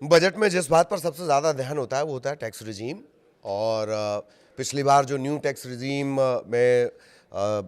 Budget में जिस बात पर सबसे ज़्यादा ध्यान होता है वो होता है टैक्स रिजीम। और पिछली बार जो न्यू टैक्स रिजीम में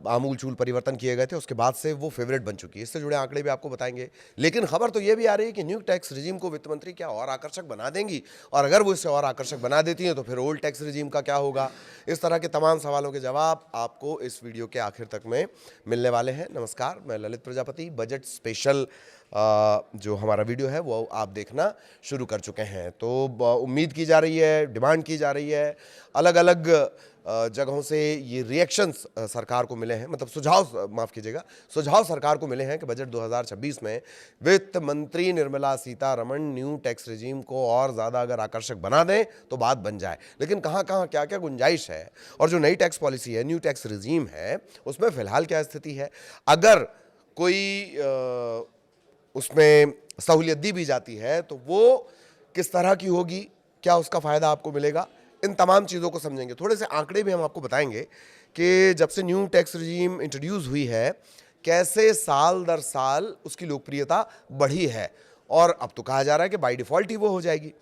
आमूल चूल परिवर्तन किए गए थे उसके बाद से वो फेवरेट बन चुकी है। इससे जुड़े आंकड़े भी आपको बताएंगे। लेकिन खबर तो ये भी आ रही है कि न्यू टैक्स रिजीम को वित्त मंत्री क्या और आकर्षक बना देंगी, और अगर वो इसे और आकर्षक बना देती हैं तो फिर ओल्ड टैक्स रिजीम का क्या होगा। इस तरह के तमाम सवालों के जवाब आपको इस वीडियो के आखिर तक में मिलने वाले हैं। नमस्कार, मैं ललित प्रजापति। बजट स्पेशल जो हमारा वीडियो है वो आप देखना शुरू कर चुके हैं। तो उम्मीद की जा रही है, डिमांड की जा रही है, अलग अलग जगहों से ये रिएक्शंस सरकार को मिले हैं, मतलब सुझाव, माफ़ कीजिएगा, सुझाव सरकार को मिले हैं कि बजट 2026 में वित्त मंत्री Nirmala Sitharaman new tax regime को और ज़्यादा अगर आकर्षक बना दें तो बात बन जाए। लेकिन कहाँ कहाँ क्या क्या गुंजाइश है, और जो नई टैक्स पॉलिसी है, न्यू टैक्स रिजीम है, उसमें फ़िलहाल क्या स्थिति है, अगर कोई उसमें सहूलियत दी भी जाती है तो वो किस तरह की होगी, क्या उसका फ़ायदा आपको मिलेगा, इन तमाम चीज़ों को समझेंगे। थोड़े से आंकड़े भी हम आपको बताएंगे कि जब से न्यू टैक्स रिजीम इंट्रोड्यूस हुई है कैसे साल दर साल उसकी लोकप्रियता बढ़ी है, और अब तो कहा जा रहा है कि बाय डिफ़ॉल्ट ही वो हो जाएगी।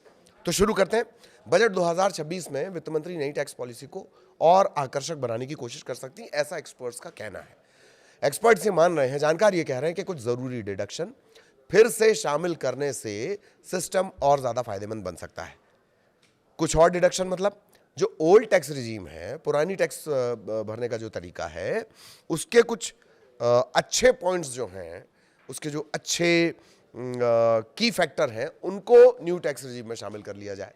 तो शुरू करते हैं। बजट 2026 में वित्त मंत्री नई टैक्स पॉलिसी को और आकर्षक बनाने की कोशिश कर सकती हैं, ऐसा एक्सपर्ट्स का कहना है। एक्सपर्ट्स ये मान रहे हैं, जानकार ये कह रहे हैं कि कुछ ज़रूरी डिडक्शन फिर से शामिल करने से सिस्टम और ज़्यादा फायदेमंद बन सकता है। कुछ और डिडक्शन मतलब जो ओल्ड टैक्स रिजीम है, पुरानी टैक्स भरने का जो तरीका है, उसके कुछ अच्छे पॉइंट्स जो हैं, उसके जो अच्छे की फैक्टर हैं, उनको न्यू टैक्स रिजीम में शामिल कर लिया जाए।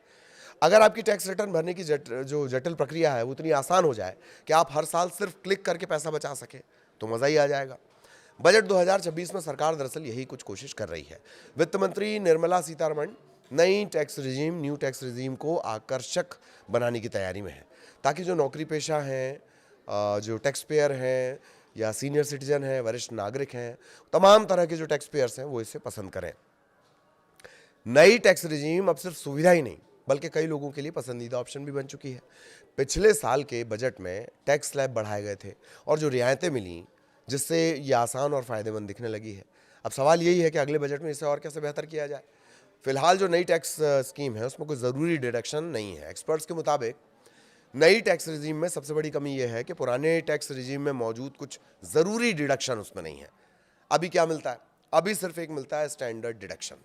अगर आपकी टैक्स रिटर्न भरने की जो जटिल प्रक्रिया है वो इतनी आसान हो जाए कि आप हर साल सिर्फ क्लिक करके पैसा बचा सकें तो मज़ा ही आ जाएगा। बजट 2026 में सरकार दरअसल यही कुछ कोशिश कर रही है। वित्त मंत्री निर्मला सीतारमण नई tax regime, new tax regime को आकर्षक बनाने की तैयारी में है, ताकि जो नौकरी पेशा हैं, जो टैक्स पेयर हैं, या सीनियर सिटीजन हैं, वरिष्ठ नागरिक हैं, तमाम तरह के जो टैक्स पेयर्स हैं वो इसे पसंद करें। नई टैक्स रिजीम अब सिर्फ सुविधा ही नहीं बल्कि कई लोगों के लिए पसंदीदा ऑप्शन भी बन चुकी है। पिछले साल के बजट में टैक्स स्लैब बढ़ाए गए थे और जो रियायतें मिली, जिससे ये आसान और फ़ायदेमंद दिखने लगी है। अब सवाल यही है कि अगले बजट में इसे और कैसे बेहतर किया जाए। फिलहाल जो नई टैक्स स्कीम है उसमें कोई ज़रूरी डिडक्शन नहीं है। एक्सपर्ट्स के मुताबिक नई टैक्स रिजीम में सबसे बड़ी कमी यह है कि पुराने टैक्स रिजीम में मौजूद कुछ ज़रूरी डिडक्शन उसमें नहीं है। अभी क्या मिलता है? अभी सिर्फ एक मिलता है स्टैंडर्ड डिडक्शन।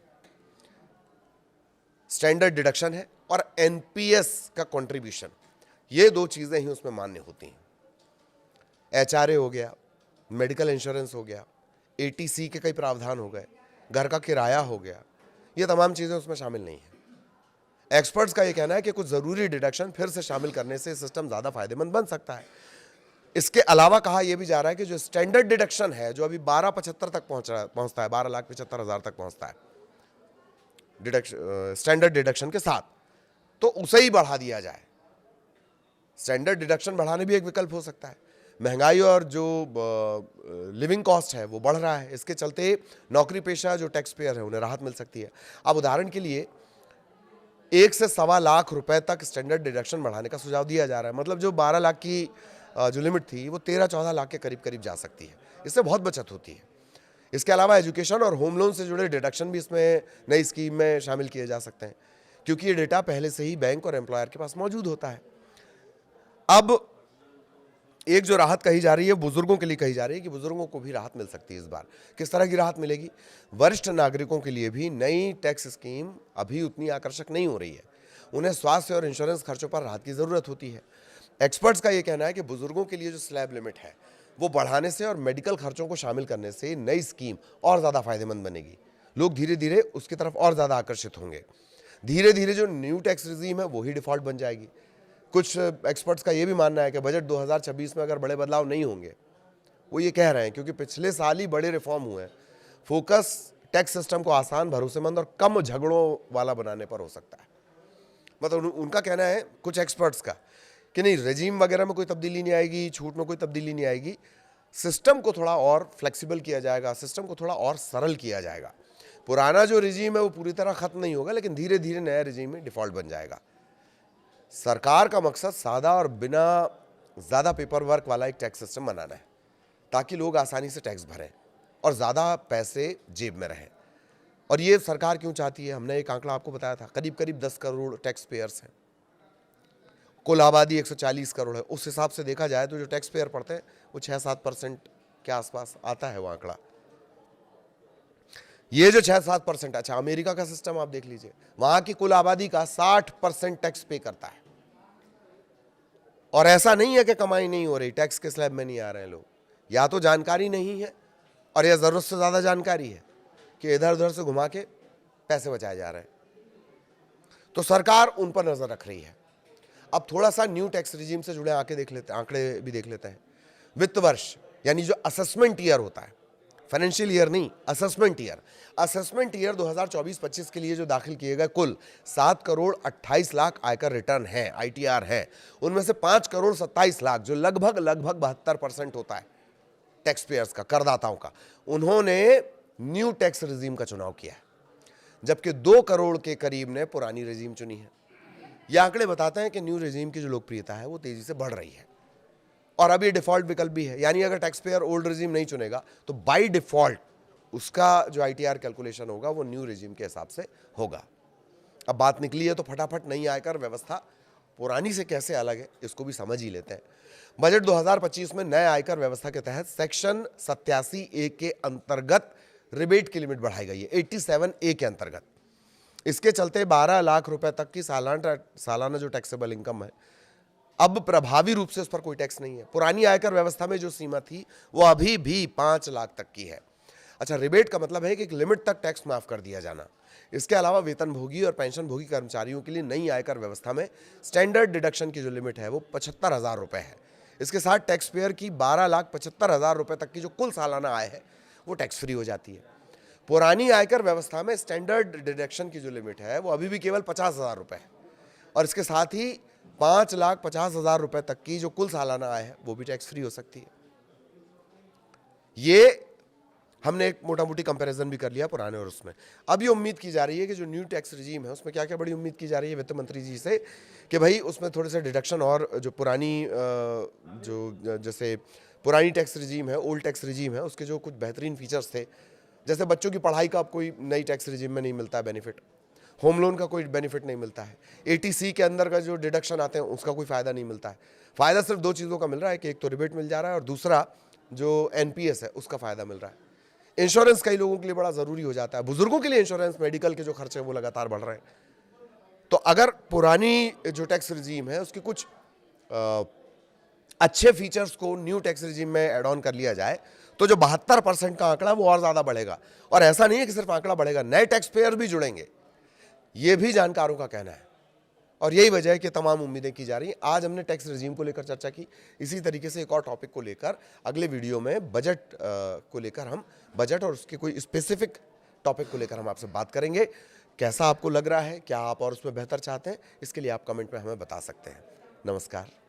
स्टैंडर्ड डिडक्शन है और एनपीएस का कंट्रीब्यूशन, ये दो चीज़ें ही उसमें मान्य होती हैं। एचआरए हो गया, मेडिकल इंश्योरेंस हो गया, एटीसी के कई प्रावधान हो गए, घर का किराया हो गया, ये तमाम चीज़ें उसमें शामिल नहीं हैं। एक्सपर्ट्स का ये कहना है कि कुछ ज़रूरी डिडक्शन फिर से शामिल करने से सिस्टम ज़्यादा फायदेमंद बन सकता है। इसके अलावा कहा यह भी जा रहा है कि जो स्टैंडर्ड डिडक्शन है, जो अभी 1275 तक पहुंचता है, 12,75,000 तक पहुंचता है स्टैंडर्ड डिडक्शन के साथ, तो उसे ही बढ़ा दिया जाए। स्टैंडर्ड डिडक्शन बढ़ाने भी एक विकल्प हो सकता है। महंगाई और जो लिविंग कॉस्ट है वो बढ़ रहा है, इसके चलते नौकरी पेशा जो टैक्स पेयर है उन्हें राहत मिल सकती है। अब उदाहरण के लिए 1 से सवा लाख रुपए तक स्टैंडर्ड डिडक्शन बढ़ाने का सुझाव दिया जा रहा है। मतलब जो 12 लाख की जो लिमिट थी वो 13-14 लाख के करीब करीब जा सकती है। इससे बहुत बचत होती है। इसके अलावा एजुकेशन और होम लोन से जुड़े डिडक्शन भी इसमें नई स्कीम में शामिल किए जा सकते हैं, क्योंकि ये डेटा पहले से ही बैंक और एम्प्लॉयर के पास मौजूद होता है। अब एक जो राहत कही जा रही है बुजुर्गों के लिए कही जा रही है कि बुजुर्गों को भी राहत मिल सकती है। इस बार किस तरह की राहत मिलेगी? वरिष्ठ नागरिकों के लिए भी नई टैक्स स्कीम अभी उतनी आकर्षक नहीं हो रही है। उन्हें स्वास्थ्य और इंश्योरेंस खर्चों पर राहत की ज़रूरत होती है। एक्सपर्ट्स का ये कहना है कि बुजुर्गों के लिए जो स्लैब लिमिट है वो बढ़ाने से और मेडिकल खर्चों को शामिल करने से नई स्कीम और ज़्यादा फायदेमंद बनेगी। लोग धीरे धीरे उसकी तरफ और ज़्यादा आकर्षित होंगे। धीरे धीरे जो न्यू टैक्स रिजीम है वही डिफ़ॉल्ट बन जाएगी। कुछ एक्सपर्ट्स का ये भी मानना है कि बजट 2026 में अगर बड़े बदलाव नहीं होंगे, वो ये कह रहे हैं क्योंकि पिछले साल ही बड़े रिफॉर्म हुए हैं, फोकस टैक्स सिस्टम को आसान, भरोसेमंद और कम झगड़ों वाला बनाने पर हो सकता है। मतलब उनका कहना है कुछ एक्सपर्ट्स का कि नहीं, रेजीम वगैरह में कोई तब्दीली नहीं आएगी, छूट में कोई तब्दीली नहीं आएगी, सिस्टम को थोड़ा और फ्लेक्सिबल किया जाएगा, सिस्टम को थोड़ा और सरल किया जाएगा। पुराना जो रेजीम है वो पूरी तरह खत्म नहीं होगा, लेकिन धीरे धीरे नया रेजीम में डिफ़ॉल्ट बन जाएगा। सरकार का मकसद सादा और बिना ज़्यादा पेपर वर्क वाला एक टैक्स सिस्टम बनाना है, ताकि लोग आसानी से टैक्स भरें और ज़्यादा पैसे जेब में रहें। और ये सरकार क्यों चाहती है? हमने एक आंकड़ा आपको बताया था, करीब करीब 10 करोड़ टैक्स पेयर्स हैं, कुल आबादी 140 करोड़ है। उस हिसाब से देखा जाए तो जो टैक्स पेयर पड़ते हैं वो 6-7% के आसपास आता है वो आंकड़ा। ये जो 6-7%, अच्छा अमेरिका का सिस्टम आप देख लीजिए, वहां की कुल आबादी का 60% टैक्स पे करता है। और ऐसा नहीं है कि कमाई नहीं हो रही, टैक्स के स्लैब में नहीं आ रहे हैं लोग, या तो जानकारी नहीं है और या जरूरत से ज्यादा जानकारी है कि इधर उधर से घुमा के पैसे बचाए जा रहे हैं। तो सरकार उन पर नजर रख रही है। अब थोड़ा सा न्यू टैक्स रिजीम से जुड़े आंकड़े भी देख लेते हैं। वित्त वर्ष यानी जो असेसमेंट ईयर होता है, फाइनेंशियल ईयर नहीं, असेसमेंट ईयर 2024-25 के लिए जो दाखिल किए गए कुल 7 करोड़ 28 लाख आयकर रिटर्न है, आईटीआर है। उनमें से 5 करोड़ 27 लाख, जो लगभग 72% होता है टैक्स पेयर्स का, करदाताओं का, उन्होंने न्यू टैक्स रिजीम का चुनाव किया है, जबकि 2 करोड़ के करीब ने पुरानी रिजीम चुनी है। ये आंकड़े बताते हैं कि न्यू रिजीम की जो लोकप्रियता है वो तेजी से बढ़ रही है। और अब ये डिफॉल्ट विकल्प भी है, यानी अगर टैक्स पेयर ओल्ड रिजीम नहीं चुनेगा तो बाय डिफॉल्ट उसका जो आईटीआर कैलकुलेशन होगा वो न्यू रिजीम के हिसाब से होगा। अब बात निकली है तो फटाफट नई आयकर व्यवस्था पुरानी से कैसे अलग है इसको भी समझ ही लेते हैं। बजट 2025 में नए आयकर व्यवस्था के तहत सेक्शन 87A के अंतर्गत रिबेट की लिमिट बढ़ाई गई है, 87A के अंतर्गत। इसके चलते 12 लाख रुपए तक की सालाना जो टैक्सेबल इनकम है, अब प्रभावी रूप से उस पर कोई टैक्स नहीं है। पुरानी आयकर व्यवस्था में जो सीमा थी वो अभी भी 5 लाख तक की है। अच्छा, रिबेट का मतलब है कि एक लिमिट तक टैक्स माफ कर दिया जाना। इसके अलावा वेतनभोगी और पेंशनभोगी कर्मचारियों के लिए नई आयकर व्यवस्था में स्टैंडर्ड डिडक्शन की जो लिमिट है वो 75,000 रुपए है। इसके साथ टैक्स पेयर की 12,75,000 रुपए तक की जो कुल सालाना आय है वो टैक्स फ्री हो जाती है। पुरानी आयकर व्यवस्था में स्टैंडर्ड डिडक्शन की जो लिमिट है वो अभी भी केवल 50,000 रुपए है, और इसके साथ ही 5,50,000 रुपए तक की जो कुल सालाना आय है वो भी टैक्स फ्री हो सकती है। ये हमने एक मोटा मोटी कंपैरिजन भी कर लिया पुराने और उसमें। अब ये उम्मीद की जा रही है कि जो न्यू टैक्स रिजीम है उसमें क्या क्या बड़ी उम्मीद की जा रही है वित्त मंत्री जी से, कि भाई उसमें थोड़े से डिडक्शन, और जो पुरानी जैसे पुरानी टैक्स रिजीम है, ओल्ड टैक्स रिजीम है, उसके जो कुछ बेहतरीन फीचर्स थे, जैसे बच्चों की पढ़ाई का अब कोई नई टैक्स रिजीम में नहीं मिलता है बेनिफिट, होम लोन का कोई बेनिफिट नहीं मिलता है, एटीसी के अंदर का जो डिडक्शन आते हैं उसका कोई फायदा नहीं मिलता है। फायदा सिर्फ 2 चीज़ों का मिल रहा है कि एक तो रिबेट मिल जा रहा है और दूसरा जो एनपीएस है उसका फायदा मिल रहा है। इंश्योरेंस कई लोगों के लिए बड़ा जरूरी हो जाता है, बुजुर्गों के लिए इंश्योरेंस, मेडिकल के जो खर्चे हैं वो लगातार बढ़ रहे हैं। तो अगर पुरानी जो टैक्स रिजीम है उसके कुछ अच्छे फीचर्स को न्यू टैक्स रिजीम में ऐड ऑन कर लिया जाए तो जो 72% का आंकड़ा वो और ज्यादा बढ़ेगा। और ऐसा नहीं है कि सिर्फ आंकड़ा बढ़ेगा, नए टैक्स पेयर भी जुड़ेंगे, ये भी जानकारों का कहना है। और यही वजह है कि तमाम उम्मीदें की जा रही हैं। आज हमने टैक्स रिजीम को लेकर चर्चा की, इसी तरीके से एक और टॉपिक को लेकर अगले वीडियो में बजट को लेकर हम बजट और उसके कोई स्पेसिफिक टॉपिक को लेकर हम आपसे बात करेंगे। कैसा आपको लग रहा है, क्या आप और उसमें बेहतर चाहते हैं, इसके लिए आप कमेंट में हमें बता सकते हैं। नमस्कार।